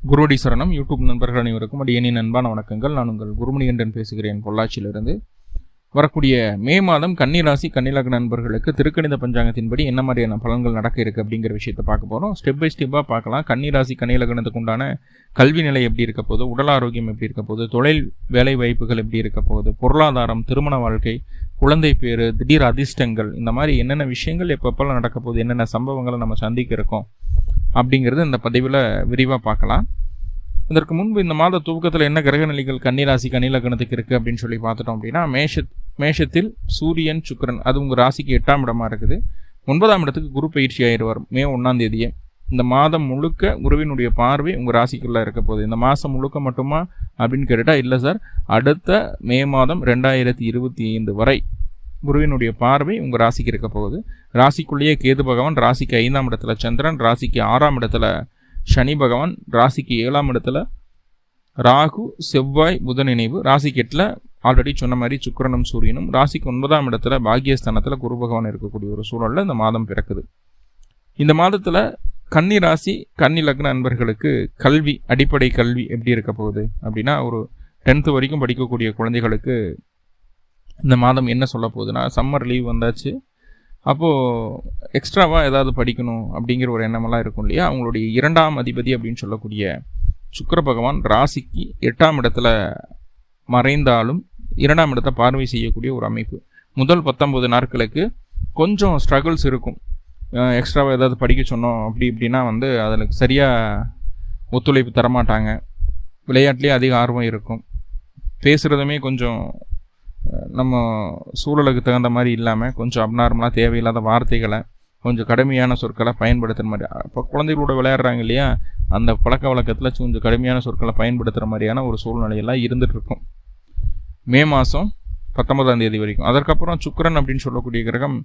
குருவடி சரணம். யூடியூப் நண்பர்கள் அனைவருக்கும் அடியேனின் அன்பான வணக்கங்கள். நான் உங்கள் குருமணிகண்டன் பேசுகிறேன், பொள்ளாச்சியிலிருந்து. வரக்கூடிய மே மாதம் கன்னிராசி கன்னிலக்ன நண்பர்களுக்கு திருக்கணித பஞ்சாங்கத்தின்படி என்ன மாதிரியான பலன்கள் நடக்க இருக்குது அப்படிங்கிற விஷயத்தை பார்க்க போகிறோம். ஸ்டெப் பை ஸ்டெப்பாக பார்க்கலாம். கன்னிராசி கன்னிலக்னத்துக்கு உண்டான கல்வி நிலை எப்படி இருக்க போகுது, உடல் ஆரோக்கியம் எப்படி இருக்க போகுது, தொழில் வேலை வாய்ப்புகள் எப்படி இருக்க போகுது, பொருளாதாரம், திருமண வாழ்க்கை, குழந்தை பேரு, திடீர் அதிர்ஷ்டங்கள், இந்த மாதிரி என்னென்ன விஷயங்கள் எப்பப்பெல்லாம் நடக்க போகுது, என்னென்ன சம்பவங்களை நம்ம சந்திக்க இருக்கோம் அப்படிங்கிறது இந்த பதிவில் விரிவாக பார்க்கலாம். இதற்கு முன்பு இந்த மாத துவக்கத்தில் என்ன கிரக நிலைகள் கன்னிராசி கன்னிலக்னத்துக்கு இருக்குது அப்படின்னு சொல்லி பார்த்துட்டோம் அப்படின்னா, மேஷத்தில் சூரியன் சுக்கிரன், அது உங்கள் ராசிக்கு 8ஆம் இடமா இருக்குது. 9ஆம் இடத்துக்கு குரு பயிற்சி ஆயிடுவார் மே 1ஆம் தேதியே. இந்த மாதம் முழுக்க குருவினுடைய பார்வை உங்கள் ராசிக்குள்ளே இருக்க போகுது. இந்த மாதம் முழுக்க மட்டுமா அப்படின்னு கேட்டால் இல்லை சார், அடுத்த மே மாதம் 2025 வரை குருவினுடைய பார்வை உங்கள் ராசிக்கு இருக்க போகுது. ராசிக்குள்ளேயே கேது பகவான், ராசிக்கு 5ஆம் இடத்துல சந்திரன், ராசிக்கு 6ஆம் இடத்துல சனி பகவான், ராசிக்கு 7ஆம் இடத்துல ராகு, செவ்வாய், புதன் இணைவு, ராசிக்கு 8ல் ஆல்ரெடி சொன்ன மாதிரி சுக்கிரனும் சூரியனும், ராசிக்கு 9ஆம் இடத்துல பாக்கியஸ்தானத்தில் குரு பகவான் இருக்கக்கூடிய ஒரு சூழலில் இந்த மாதம் பிறக்குது. இந்த மாதத்தில் கன்னி ராசி கன்னி லக்ன நண்பர்களுக்கு கல்வி, அடிப்படை கல்வி எப்படி இருக்க போகுது அப்படின்னா, ஒரு 10th வரைக்கும் படிக்கக்கூடிய குழந்தைகளுக்கு இந்த மாதம் என்ன சொல்ல போகுதுன்னா, சம்மர் லீவ் வந்தாச்சு, அப்போது எக்ஸ்ட்ராவாக ஏதாவது படிக்கணும் அப்படிங்கிற ஒரு எண்ணமெல்லாம் இருக்கும் இல்லையா. அவங்களுடைய 2ஆம் அதிபதி அப்படின்னு சொல்லக்கூடிய சுக்கிர பகவான் ராசிக்கு 8ஆம் இடத்துல மறைந்தாலும் 2ஆம் இடத்தை பார்வை செய்யக்கூடிய ஒரு அமைப்பு. முதல் 19 நாட்களுக்கு கொஞ்சம் ஸ்ட்ரகிள்ஸ் இருக்கும். எக்ஸ்ட்ராவாக ஏதாவது படிக்க சொன்னோம் இப்படின்னா அதில் சரியாக ஒத்துழைப்பு தரமாட்டாங்க. விளையாட்டுலேயே அதிக ஆர்வம் இருக்கும். பேசுகிறதுமே கொஞ்சம் நம்ம சூழலுக்கு தகுந்த மாதிரி இல்லாமல் கொஞ்சம் அப்நார்மலாக தேவையில்லாத வார்த்தைகளை, கொஞ்சம் கடுமையான சொற்களை பயன்படுத்துகிற மாதிரி. இப்போ குழந்தைகளோட விளையாடுறாங்க இல்லையா, அந்த பழக்க வழக்கத்தில் கொஞ்சம் கடுமையான சொற்களை பயன்படுத்துகிற மாதிரியான ஒரு சூழ்நிலையெல்லாம் இருந்துகிட்டு இருக்கும் மே மாதம் 19ஆம் தேதி வரைக்கும். அதற்கப்புறம் சுக்கிரன் அப்படின்னு சொல்லக்கூடிய கிரகம்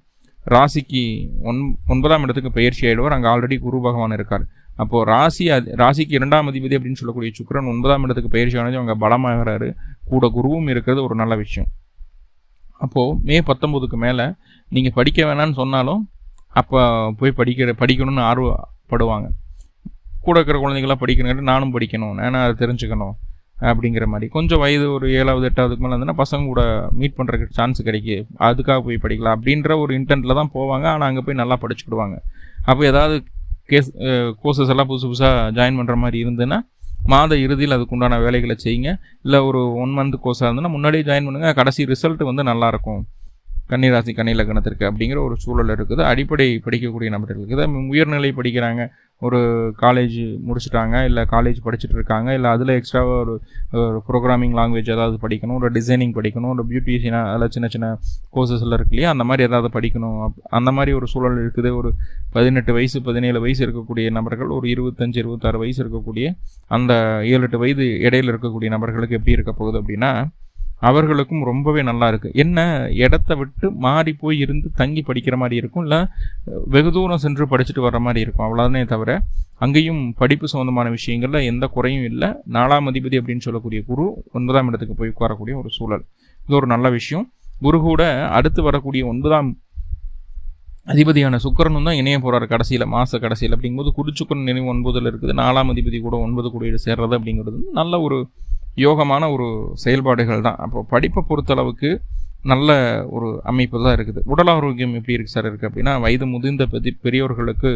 ராசிக்கு 9ஆம் இடத்துக்கு பயிற்சி ஆகிடுவார். அங்கே ஆல்ரெடி குரு பகவான் இருக்கார். அப்போது ராசிக்கு 2ஆம் அதிபதி அப்படின்னு சொல்லக்கூடிய சுக்கிரன் 9ஆம் இடத்துக்கு பயிற்சி ஆனது அவங்க பலமாகிறாரு. கூட குருவும் இருக்கிறது ஒரு நல்ல விஷயம். அப்போது மே 19க்கு மேலே நீங்கள் படிக்க வேணான்னு சொன்னாலும் அப்போ போய் படிக்கணும்னு ஆர்வப்படுவாங்க. கூட இருக்கிற குழந்தைங்களாம் படிக்கணுங்கிட்ட நானும் படிக்கணும், நானும் அதை தெரிஞ்சுக்கணும் அப்படிங்கிற மாதிரி. கொஞ்சம் வயது ஒரு 7வது 8வதுக்கு மேலே இருந்ததுன்னா பசங்க கூட மீட் பண்ணுறதுக்கு சான்ஸ் கிடைக்கும், அதுக்காக போய் படிக்கலாம் அப்படின்ற ஒரு இன்டென்ட்டில் தான் போவாங்க. ஆனால் அங்கே போய் நல்லா படிச்சுக்கிடுவாங்க. அப்போ ஏதாவது கோர்சஸ் எல்லாம் புதுசாக ஜாயின் பண்ணுற மாதிரி இருந்ததுன்னா மாத இறுதியில் அதுக்குண்டான வேலைகளை செய்யுங்க. இல்லை ஒரு 1 month கோர்ஸாக இருந்ததுன்னா முன்னாடியே ஜாயின் பண்ணுங்கள். கடைசி ரிசல்ட் நல்லாயிருக்கும் கன்னிராசி கன்னிலக்னத்திற்கு அப்படிங்கிற ஒரு சூழல் இருக்குது. அடிப்படை படிக்கக்கூடிய நபர்களுக்கு இதை உயர்நிலை படிக்கிறாங்க, ஒரு காலேஜ் முடிச்சுட்டாங்க, இல்லை காலேஜ் படிச்சுட்டு இருக்காங்க, இல்லை அதில் எக்ஸ்ட்ராவாக ஒரு ப்ரோக்ராமிங் லாங்குவேஜ் ஏதாவது படிக்கணும், ஒரு டிசைனிங் படிக்கணும், ஒரு பியூட்டிஷியனாக அதில் சின்ன சின்ன கோர்சஸ்லாம் இருக்கு இல்லையா, அந்த மாதிரி ஏதாவது படிக்கணும், அந்த மாதிரி ஒரு சூழல் இருக்குது. ஒரு 18 வயசு 17 வயசு இருக்கக்கூடிய நபர்கள், ஒரு 25 26 வயசு இருக்கக்கூடிய அந்த 7-8 வயது இடையில் இருக்கக்கூடிய நபர்களுக்கு எப்படி இருக்க போகுது அப்படின்னா, அவர்களுக்கும் ரொம்பவே நல்லா இருக்குது. என்ன, இடத்த விட்டு மாறி போய் இருந்து தங்கி படிக்கிற மாதிரி இருக்கும், இல்லை வெகு தூரம் சென்று படிச்சுட்டு வர்ற மாதிரி இருக்கும். அவ்வளோதானே தவிர அங்கேயும் படிப்பு சம்மந்தமான விஷயங்களில் எந்த குறையும் இல்லை. 4ஆம் அதிபதி அப்படின்னு சொல்லக்கூடிய குரு 9ஆம் இடத்துக்கு போய் உட்காரக்கூடிய ஒரு சூழல், இது ஒரு நல்ல விஷயம். குரு கூட அடுத்து வரக்கூடிய 9ஆம் அதிபதியான சுக்கிரனும் தான் இணைய போகிறார் கடைசியில், மாத கடைசியில். அப்படிங்கும்போது குருச்சுக்கரன் நினைவு 9ல் இருக்குது. 4ஆம் அதிபதி கூட 9 கூட சேர்றது அப்படிங்கிறது நல்ல ஒரு யோகமான ஒரு செயல்பாடுகள் தான். அப்போ படிப்பை பொறுத்தளவுக்கு நல்ல ஒரு அமைப்பு தான் இருக்குது. உடல் ஆரோக்கியம் எப்படி இருக்கு சார் இருக்குது அப்படின்னா, வயது முதிர்ந்த பெரியவர்களுக்கு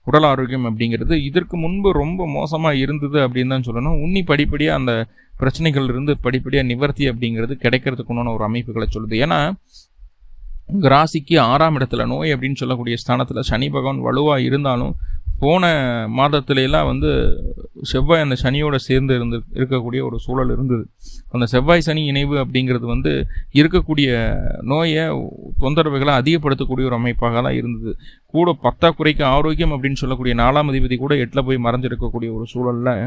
உடல் ஆரோக்கியம் அப்படிங்கிறது இதற்கு முன்பு ரொம்ப மோசமாக இருந்தது அப்படின்னு தான் சொல்லணும். படிப்படியாக அந்த பிரச்சனைகள் இருந்து படிப்படியாக நிவர்த்தி அப்படிங்கிறது கிடைக்கிறதுக்குன்னு ஒரு அமைப்புகளை சொல்லுது. ஏன்னா ராசிக்கு 6ஆம் இடத்துல நோய் அப்படின்னு சொல்லக்கூடிய ஸ்தானத்தில் சனி பகவான் வலுவாக இருந்தாலும் போன மாதத்துலாம் செவ்வாய் அந்த சனியோட சேர்ந்து இருக்கக்கூடிய ஒரு சூழல் இருந்தது. அந்த செவ்வாய் சனி இணைவு அப்படிங்கிறது இருக்கக்கூடிய நோயை தொந்தரவுகளை அதிகப்படுத்தக்கூடிய ஒரு அமைப்பாக தான் இருந்தது. கூட பத்தாக்குறைக்கு ஆரோக்கியம் அப்படின்னு சொல்லக்கூடிய 4ஆம் அதிபதி கூட 8ல் போய் மறைஞ்சிருக்கக்கூடிய ஒரு சூழலில்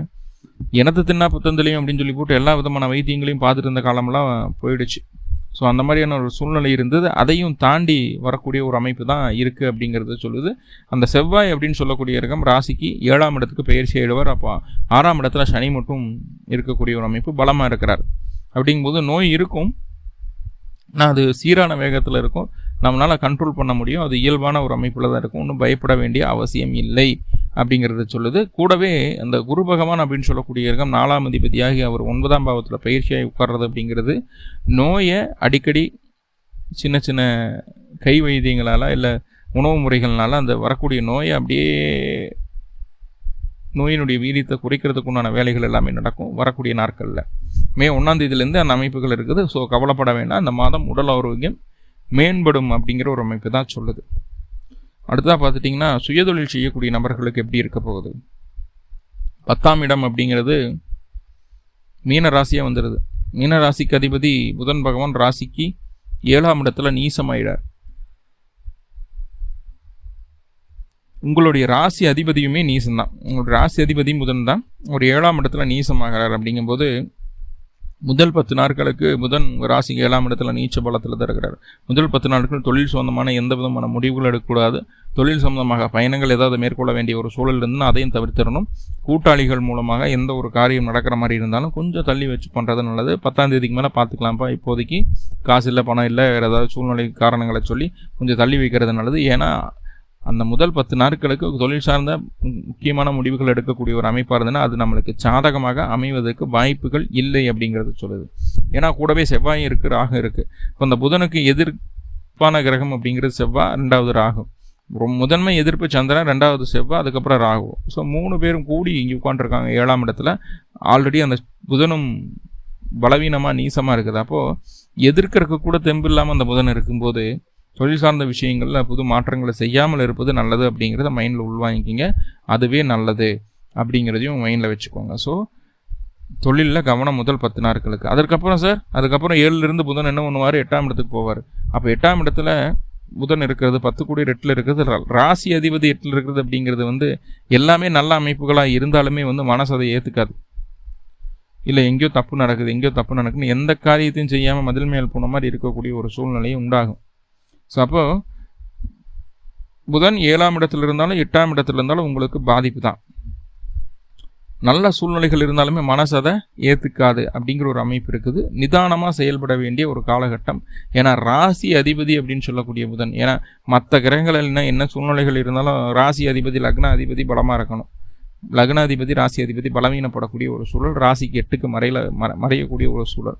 எனது தின்னா புத்தந்திலையும் அப்படின்னு சொல்லி போட்டு எல்லா விதமான வைத்தியங்களையும் பார்த்துட்டு இருந்த காலமெல்லாம் போயிடுச்சு. ஸோ அந்த மாதிரியான ஒரு சூழ்நிலை இருந்தது. அதையும் தாண்டி வரக்கூடிய ஒரு அமைப்பு தான் இருக்குது அப்படிங்கிறது சொல்லுது. அந்த செவ்வாய் அப்படின்னு சொல்லக்கூடிய கிரகம் ராசிக்கு 7ஆம் இடத்துக்கு பயிற்சி ஆயிடுவார். அப்போ 6ஆம் இடத்துல சனி மட்டும் இருக்கக்கூடிய ஒரு அமைப்பு, பலமாக இருக்கிறார். அப்படிங்கும்போது நோய் இருக்கும், ஆனால் அது சீரான வேகத்தில் இருக்கும், நம்மளால் கண்ட்ரோல் பண்ண முடியும். அது இயல்பான ஒரு அமைப்பில் தான் இருக்கும். ஒன்றும் பயப்பட வேண்டிய அவசியம் இல்லை அப்படிங்கிறத சொல்லுது. கூடவே அந்த குரு பகவான் அப்படின்னு சொல்லக்கூடிய கிரகம் 4ஆம் அதிபதியாகி அவர் 9ஆம் பாவத்தில் பயிற்சியாகி உட்கார்றது அப்படிங்கிறது நோயை அடிக்கடி சின்ன சின்ன கை வைத்தியங்களால் இல்லை உணவு முறைகள்னால அந்த வரக்கூடிய நோயை அப்படியே நோயினுடைய வீரியத்தை குறைக்கிறதுக்கு உண்டான வேலைகள் எல்லாமே நடக்கும் வரக்கூடிய நாட்களில். மே 1ஆம் தேதியிலேருந்து அந்த அமைப்புகள் இருக்குது. ஸோ கவலைப்பட வேண்டாம். அந்த மாதம் உடல் ஆரோக்கியம் மேம்படும் அப்படிங்கிற ஒரு அமைப்பு தான் சொல்லுது. அடுத்ததாக பார்த்துட்டிங்கன்னா சுயதொழில் செய்யக்கூடிய நபர்களுக்கு எப்படி இருக்க போகுது. 10ஆம் இடம் அப்படிங்கிறது மீன ராசியாக வந்துடுது. மீன ராசிக்கு அதிபதி புதன் பகவான் ராசிக்கு 7ஆம் இடத்துல நீசமாயிடார். உங்களுடைய ராசி அதிபதியுமே நீசம்தான். உங்களுடைய ராசி அதிபதியும் புதன் தான். ஒரு 7ஆம் இடத்துல நீசமாகிறார். அப்படிங்கும்போது முதல் 10 நாட்களுக்கு புதன் ராசிக்கு 7ஆம் இடத்துல நீச்ச பலத்தில் தான் இருக்கிறார். முதல் 10 நாட்கள் தொழில் சம்பந்தமான எந்த விதமான முடிவுகள் எடுக்கக்கூடாது. தொழில் சம்பந்தமாக பயணங்கள் ஏதாவது மேற்கொள்ள வேண்டிய ஒரு சூழல் இருந்துன்னா அதையும் தவிர்த்திடணும். கூட்டாளிகள் மூலமாக எந்த ஒரு காரியம் நடக்கிற மாதிரி இருந்தாலும் கொஞ்சம் தள்ளி வச்சு பண்ணுறது நல்லது. 10ஆம் தேதிக்கு மேலே பார்த்துக்கலாம்ப்பா, இப்போதைக்கு காசு இல்லை, பணம் இல்லை, வேறு ஏதாவது சூழ்நிலை காரணங்களை சொல்லி கொஞ்சம் தள்ளி வைக்கிறது நல்லது. ஏன்னா அந்த முதல் 10 நாட்களுக்கு தொழில் சார்ந்த முக்கியமான முடிவுகள் எடுக்கக்கூடிய ஒரு அமைப்பாக இருந்ததுன்னா அது நம்மளுக்கு சாதகமாக அமைவதற்கு வாய்ப்புகள் இல்லை அப்படிங்கிறது சொல்லுது. ஏன்னா கூடவே செவ்வாயும் இருக்குது, ராகு இருக்குது. இப்போ அந்த புதனுக்கு எதிர்ப்பான கிரகம் அப்படிங்கிறது செவ்வாய், 2வது ராகு. முதன்மை எதிர்ப்பு சந்திரன், 2வது செவ்வாய், அதுக்கப்புறம் ராகு. ஸோ 3 பேரும் கூடி இங்கே உட்காந்துருக்காங்க 7ஆம் இடத்துல. ஆல்ரெடி அந்த புதனும் பலவீனமாக நீசமாக இருக்குது. அப்போது எதிர்க்கிறதுக்கு கூட தெம்பு இல்லாமல் அந்த புதன் இருக்கும்போது தொழில் சார்ந்த விஷயங்களில் புது மாற்றங்களை செய்யாமல் இருப்பது நல்லது அப்படிங்கிறத மைண்டில் உள்வாங்கிக்கிங்க. அதுவே நல்லது அப்படிங்கிறதையும் மைண்டில் வச்சுக்கோங்க. ஸோ தொழிலில் கவனம் முதல் 10 நாட்களுக்கு. அதுக்கப்புறம் அதுக்கப்புறம் 7லிருந்து புதன் என்ன பண்ணுவார், 8ஆம் இடத்துக்கு போவார். அப்போ 8ஆம் இடத்துல புதன் இருக்கிறது, 10 கூடிய 8ல் இருக்கிறது, ராசி அதிபதி 8ல் இருக்கிறது அப்படிங்கிறது எல்லாமே நல்ல அமைப்புகளாக இருந்தாலுமே மனசு அதை ஏற்றுக்காது. இல்லை எங்கேயோ தப்பு நடக்குதுன்னு எந்த காரியத்தையும் செய்யாமல் மதில் மேல் போன மாதிரி இருக்கக்கூடிய ஒரு சூழ்நிலையும் உண்டாகும். ஸோ அப்போது புதன் 7ஆம் இடத்துல இருந்தாலும் 8ஆம் இடத்துல இருந்தாலும் உங்களுக்கு பாதிப்பு தான். நல்ல சூழ்நிலைகள் இருந்தாலுமே மனசு அதை ஏற்றுக்காது அப்படிங்கிற ஒரு அமைப்பு இருக்குது. நிதானமாக செயல்பட வேண்டிய ஒரு காலகட்டம். ஏன்னா ராசி அதிபதி அப்படின்னு சொல்லக்கூடிய புதன், ஏன்னா மற்ற கிரகங்கள் என்ன சூழ்நிலைகள் இருந்தாலும் ராசி அதிபதி லக்ன அதிபதி பலமாக இருக்கணும். லக்னாதிபதி ராசி அதிபதி பலவீனப்படக்கூடிய ஒரு சூழல், ராசிக்கு 8க்கு மறையக்கூடிய ஒரு சூழல்.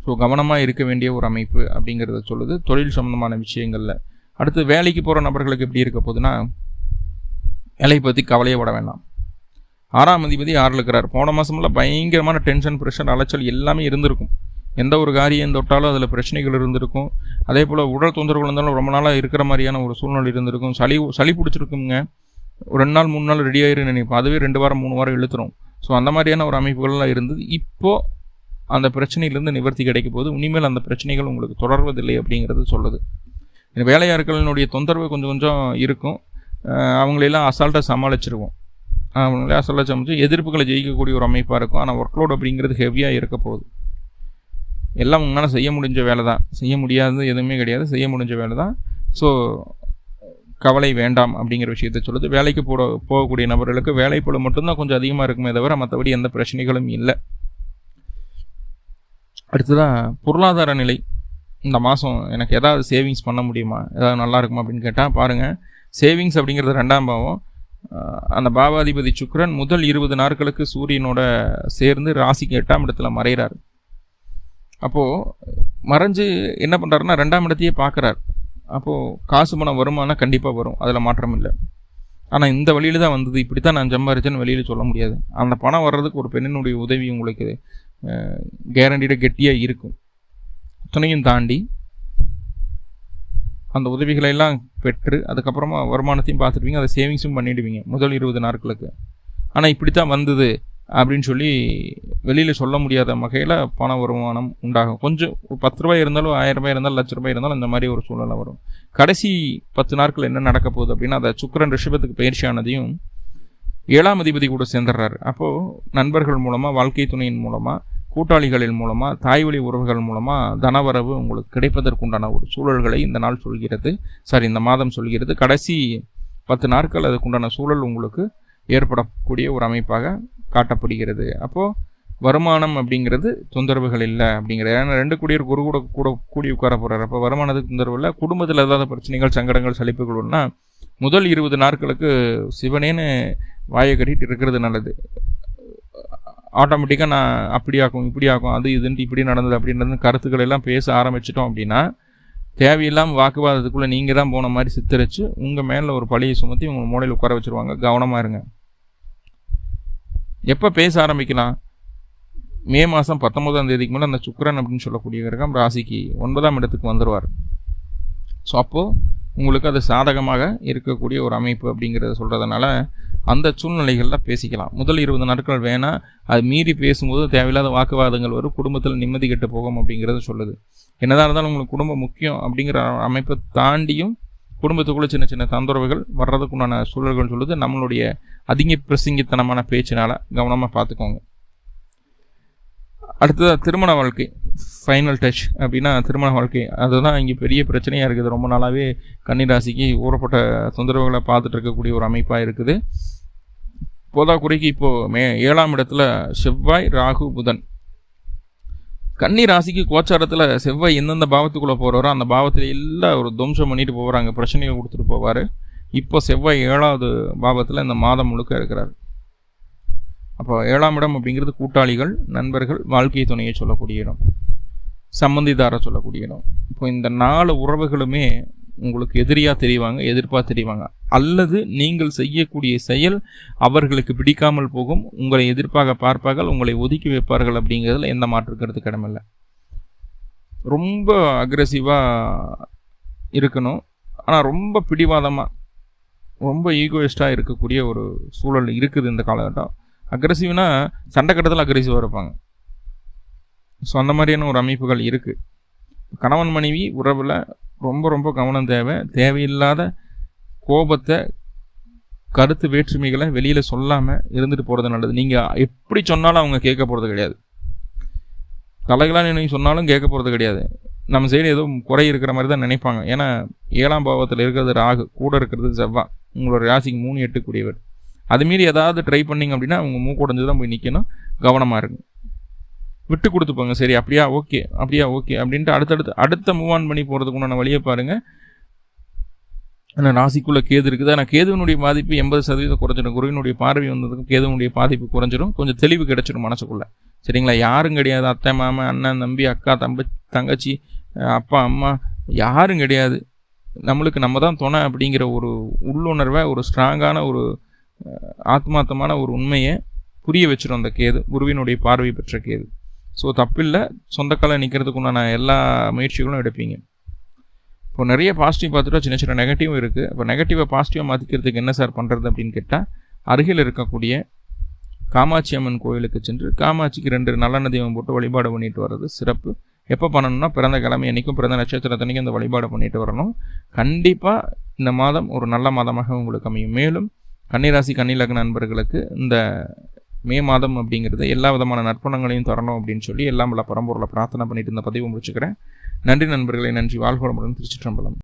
ஸோ கவனமாக இருக்க வேண்டிய ஒரு அமைப்பு அப்படிங்கிறத சொல்லுது தொழில் சம்பந்தமான விஷயங்களில். அடுத்து வேலைக்கு போகிற நபர்களுக்கு எப்படி இருக்க போகுதுன்னா, வேலையை பற்றி கவலையே பட வேண்டாம். 6ஆம் அதிபதி 6ல் இருக்கிறார். போன மாதமெல்லாம் பயங்கரமான டென்ஷன், ப்ரெஷர், அலைச்சல் எல்லாமே இருந்திருக்கும். எந்த ஒரு காரியம் தொட்டாலும் அதில் பிரச்சனைகள் இருந்திருக்கும். அதே போல் உடல் தொந்தரவுகள் இருந்தாலும் ரொம்ப நாளாக இருக்கிற மாதிரியான ஒரு சூழ்நிலை இருந்திருக்கும். சளி பிடிச்சிருக்குங்க. ஒரு 2 நாள் 3 நாள் ரெடி ஆயிரு நினைப்போம், அதுவே 2 வாரம் 3 வாரம் இழுத்துரும். ஸோ அந்த மாதிரியான ஒரு அமைப்புகள்லாம் இருந்தது. இப்போது அந்த பிரச்சனையிலேருந்து நிவர்த்தி கிடைக்கும் போது இனிமேல் அந்த பிரச்சனைகள் உங்களுக்கு தொடர்வதில்லை அப்படிங்கிறது சொல்லுது. வேலையாட்களினுடைய தொந்தரவு கொஞ்சம் இருக்கும். அவங்களெல்லாம் அசால்ட்டாக சமாளிச்சிருவோம். அவங்களே அசால்ட்டாக சமைச்சு எதிர்ப்புகளை ஜெயிக்கக்கூடிய ஒரு அமைப்பாக இருக்கும். ஆனால் ஒர்க்லோட் அப்படிங்கிறது ஹெவியாக இருக்க போகுது. எல்லாம் உங்களால் செய்ய முடிஞ்ச வேலை தான், செய்ய முடியாதது எதுவுமே கிடையாது, செய்ய முடிஞ்ச வேலை தான். ஸோ கவலை வேண்டாம் அப்படிங்கிற விஷயத்த சொல்லுது. வேலைக்கு போகக்கூடிய நபர்களுக்கு வேலைப்பளு மட்டும்தான் கொஞ்சம் அதிகமாக இருக்குமே தவிர மற்றபடி எந்த பிரச்சனைகளும் இல்லை. அடுத்ததான் பொருளாதார நிலை. இந்த மாதம் எனக்கு ஏதாவது சேவிங்ஸ் பண்ண முடியுமா, ஏதாவது நல்லா இருக்குமா அப்படின்னு கேட்டால் பாருங்கள், சேவிங்ஸ் அப்படிங்கிறது 2ஆம் பாவம். அந்த பாவாதிபதி சுக்கிரன் முதல் 20 நாட்களுக்கு சூரியனோட சேர்ந்து ராசிக்கு 8ஆம் இடத்துல மறைகிறார். அப்போது மறைஞ்சு என்ன பண்ணுறாருன்னா 2ஆம் இடத்தையே பார்க்குறார். அப்போது காசு பணம் வருமானம் கண்டிப்பாக வரும், அதில் மாற்றம் இல்லை. ஆனால் இந்த வழியில் தான் வந்தது, இப்படி தான் நான் சம்பாரிச்சேன்னு வெளியில் சொல்ல முடியாது. அந்த பணம் வர்றதுக்கு ஒரு பெண்ணினுடைய உதவி உங்களுக்கு கேரண்டீடாக கெட்டியாக இருக்கும். துணையும் தாண்டி அந்த உதவிகளெல்லாம் பெற்று அதுக்கப்புறமா வருமானத்தையும் பார்த்துடுவீங்க, அதை சேவிங்ஸும் பண்ணிவிடுவீங்க முதல் 20 நாட்களுக்கு. ஆனால் இப்படி தான் வந்தது அப்படின்னு சொல்லி வெளியில் சொல்ல முடியாத வகையில் பண வருமானம் உண்டாகும். கொஞ்சம் 10 ரூபாய் இருந்தாலும் 1000 ரூபாய் இருந்தாலும் 1,00,000 ரூபாய் இருந்தாலும் இந்த மாதிரி ஒரு சூழ்நிலை வரும். கடைசி 10 நாட்கள் என்ன நடக்க போகுது அப்படின்னா, அதை சுக்கிரன் ரிஷபத்துக்கு பயிற்சியானதையும் 7ஆம் அதிபதி கூட சேர்ந்துடுறாரு. அப்போது நண்பர்கள் மூலமாக, வாழ்க்கை துணையின் மூலமாக, கூட்டாளிகளின் மூலமாக, தாய் வழி உறவுகள் மூலமாக தனவரவு உங்களுக்கு கிடைப்பதற்குண்டான ஒரு சூழல்களை இந்த நாள் சொல்கிறது, இந்த மாதம் சொல்கிறது. கடைசி 10 நாட்கள் அதுக்குண்டான சூழல் உங்களுக்கு ஏற்படக்கூடிய ஒரு அமைப்பாக காட்டப்படுகிறது. அப்போது வருமானம் அப்படிங்கிறது தொந்தரவுகள் இல்லை அப்படிங்கிறது. ஏன்னா 2 கூடியர் குரு கூட கூடி உட்கார போகிறார். அப்போ வருமானத்துக்கு தொந்தரவு இல்லை. குடும்பத்தில் ஏதாவது பிரச்சனைகள், சங்கடங்கள், சலிப்புகள் ஒன்றா முதல் 20 நாட்களுக்கு சிவனேன்னு வாயை கட்டிட்டு இருக்கிறது நல்லது. ஆட்டோமேட்டிக்காக நான் அப்படி ஆக்கும் இப்படி ஆக்கும் அது இதுன்ட்டு இப்படி நடந்தது அப்படின்றது கருத்துக்கள் எல்லாம் பேச ஆரம்பிச்சிட்டோம் அப்படின்னா தேவையில்லாமல் வாக்குவாதத்துக்குள்ளே நீங்கள் தான் போன மாதிரி சித்தரித்து உங்கள் மேலே ஒரு பழியை சுமத்தி உங்கள் மூளையில் உட்கார வச்சுருவாங்க. கவனமாக இருங்க. எப்போ பேச ஆரம்பிக்கலாம்? மே மாதம் 19ஆம் தேதிக்கு மேலே அந்த சுக்கிரன் அப்படின்னு சொல்லக்கூடிய கிரகம் ராசிக்கு 9ஆம் இடத்துக்கு வந்துடுவார். ஸோ அப்போது உங்களுக்கு அது சாதகமாக இருக்கக்கூடிய ஒரு அமைப்பு அப்படிங்கிறத சொல்கிறதுனால அந்த சூழ்நிலைகளில் பேசிக்கலாம். முதல் 20 நாட்கள் வேணால் அது மீறி பேசும்போது தேவையில்லாத வாக்குவாதங்கள் வரும், குடும்பத்தில் நிம்மதி கெட்டு போகும் அப்படிங்கிறத சொல்லுது. என்னதான் இருந்தாலும் உங்களுக்கு குடும்பம் முக்கியம் அப்படிங்கிற அமைப்பை தாண்டியும் குடும்பத்துக்குள்ளே சின்ன சின்ன தொந்தரவுகள் வர்றதுக்குண்டான சூழல்கள் சொல்லுது. நம்மளுடைய அதிக பிரசங்கித்தனமான பேச்சினால் கவனமாக பார்த்துக்கோங்க. அடுத்ததாக திருமண வாழ்க்கை, ஃபைனல் டச் அப்படின்னா திருமண வாழ்க்கை, அதுதான் இங்கே பெரிய பிரச்சனையாக இருக்குது. ரொம்ப நாளாகவே கன்னிராசிக்கு ஊறப்பட்ட தொந்தரவுகளை பார்த்துட்டு இருக்கக்கூடிய ஒரு அமைப்பாக இருக்குது. போதாக்குறைக்கு இப்போது 7ஆம் இடத்துல செவ்வாய், ராகு, புதன். கன்னிராசிக்கு கோச்சாரத்தில் செவ்வாய் எந்தெந்த பாவத்துக்குள்ளே போகிறாரோ அந்த பாவத்தில் எல்லாம் ஒரு துவம்சம் பண்ணிட்டு போகிறாங்க, பிரச்சனையை கொடுத்துட்டு போவார். இப்போ செவ்வாய் 7ஆவது பாவத்தில் இந்த மாதம் முழுக்க இருக்கிறார். அப்போ 7ஆம் இடம் அப்படிங்கிறது கூட்டாளிகள், நண்பர்கள், வாழ்க்கை துணையை சொல்லக்கூடிய இடம், சம்பந்திதார சொல்லக்கூடிய இடம். இப்போ இந்த 4 உறவுகளுமே உங்களுக்கு எதிரியாக தெரிவாங்க, எதிர்ப்பாக தெரிவாங்க. அல்லது நீங்கள் செய்யக்கூடிய செயல் அவர்களுக்கு பிடிக்காமல் போகும், உங்களை எதிர்ப்பாக பார்ப்பார்கள், உங்களை ஒதுக்கி வைப்பார்கள். அப்படிங்கிறதுல எந்த மாற்று கருத்து கிடமில்லை. ரொம்ப அக்ரெசிவாக இருக்கணும், ஆனால் ரொம்ப பிடிவாதமாக ரொம்ப ஈகோயிஸ்டாக இருக்கக்கூடிய ஒரு சூழல் இருக்குது இந்த காலகட்டம். அக்ரெசிவ்னா சண்டை கட்டத்தில் அக்ரெசிவாக இருப்பாங்க. ஸோ அந்த மாதிரியான ஒரு அமைப்புகள் இருக்குது. கணவன் மனைவி உறவில் ரொம்ப ரொம்ப கவனம் தேவை. தேவையில்லாத கோபத்தை, கருத்து வேற்றுமைகளை வெளியில் சொல்லாமல் இருந்துட்டு போகிறது நல்லது. நீங்கள் எப்படி சொன்னாலும் அவங்க கேட்க போகிறது கிடையாது. தலைகளாக நீங்கள் சொன்னாலும் கேட்க போகிறது கிடையாது. நம்ம சைடு ஏதோ குறை இருக்கிற மாதிரி தான் நினைப்பாங்க. ஏன்னா 7ஆம் பாவத்தில் இருக்கிறது ராகு, கூட இருக்கிறது செவ்வாய், உங்களோட ராசிக்கு 3, 8 கூடியவர். அதுமாரி ஏதாவது ட்ரை பண்ணிங்க அப்படின்னா அவங்க மூக்குடைஞ்சு தான் போய் நிற்கணும். கவனமாக இருக்கும், விட்டு கொடுத்துப்பாங்க. சரி அப்படியா ஓகே அப்படின்ட்டு அடுத்த மூவ் ஆன் பண்ணி போகிறதுக்கு உண்டான வழியை பாருங்கள். ஆனால் ராசிக்குள்ளே கேது இருக்குது. ஆனால் கேதுவனுடைய பாதிப்பு 80% குறைஞ்சிடும். குருவினுடைய பார்வை வந்ததுக்கும் கேதுவனுடைய பாதிப்பு குறைஞ்சிடும். கொஞ்சம் தெளிவு கிடைச்சிடும் மனசுக்குள்ளே. சரிங்களா? யாரும் கிடையாது, அத்தை மாமா அண்ணன் தம்பி அக்கா தங்கச்சி அப்பா அம்மா யாரும் கிடையாது. நம்மளுக்கு நம்ம தான் துணை அப்படிங்கிற ஒரு உள்ளுணர்வை, ஒரு ஸ்ட்ராங்கான ஒரு ஆத்மார்த்தமான ஒரு உண்மையை புரிய வச்சிடும் அந்த கேது, குருவினுடைய பார்வை பெற்ற கேது. ஸோ தப்பில்லை, சொந்தக்கால நிற்கிறதுக்கு உண்டான எல்லா முயற்சிகளும் எடுப்பீங்க. இப்போ நிறைய பாசிட்டிவ் பார்த்துட்டா சின்ன சின்ன நெகட்டிவும் இருக்குது. இப்போ நெகட்டிவை பாசிட்டிவாக மாற்றிக்கிறதுக்கு என்ன சார் பண்ணுறது அப்படின்னு கேட்டால், அருகில் இருக்கக்கூடிய காமாட்சி அம்மன் கோயிலுக்கு சென்று காமாட்சிக்கு 2 நல்லெண்ணெய் தீபம் போட்டு வழிபாடு பண்ணிட்டு வர்றது சிறப்பு. எப்போ பண்ணணும்னா பிறந்த கிழமை அன்றைக்கும் பிறந்த நட்சத்திரத்தன்னைக்கும் அந்த வழிபாடு பண்ணிட்டு வரணும். கண்டிப்பாக இந்த மாதம் ஒரு நல்ல மாதமாக உங்களுக்கு அமையும். மேலும் கன்னிராசி கன்னிலக்ன நண்பர்களுக்கு இந்த மே மாதம் அப்படிங்கிறது எல்லா விதமான நற்பணங்களையும் தரணும் அப்படின்னு சொல்லி எல்லாம் உள்ள பரம்பொருளை பிரார்த்தனை பண்ணிட்டு இந்த பதிவை முடிச்சுக்கிறேன். நன்றி நண்பர்களே, நன்றி. வாழ்க வளமுடன். திருச்சிற்றம்பலம்.